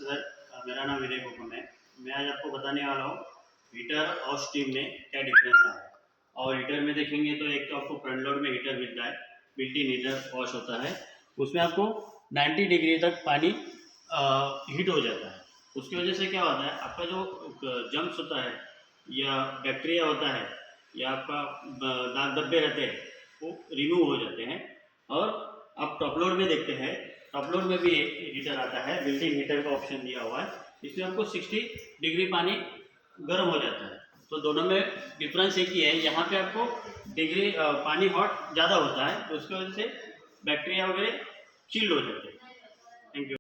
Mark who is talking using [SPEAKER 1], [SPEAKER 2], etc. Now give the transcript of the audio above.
[SPEAKER 1] Sir, मेरा नाम विनय कुकुम है। मैं आज आपको बताने वाला हूँ हीटर और स्टीम में क्या डिफरेंस है। और हीटर में देखेंगे तो एक तो आपको फ्रंट लोड में हीटर मिलता है, बिल्ट इन हीटर वॉश होता है। उसमें आपको 90 डिग्री तक पानी हीट हो जाता है। उसकी वजह से क्या होता है, आपका जो जम्स होता है या बैक्टीरिया होता है या आपका दाग धब्बे रहते हैं वो रिमूव हो जाते हैं। और आप टॉप लोड में देखते हैं, टॉप लोड में भी हीटर आता है, बिल्ट इन हीटर का ऑप्शन दिया हुआ है। इसमें आपको 60 डिग्री पानी गर्म हो जाता है। तो दोनों में डिफरेंस एक ही है, यहाँ पे आपको डिग्री पानी हॉट ज़्यादा होता है, तो उसकी वजह से बैक्टीरिया वगैरह चिल्ड हो जाते हैं। Thank you.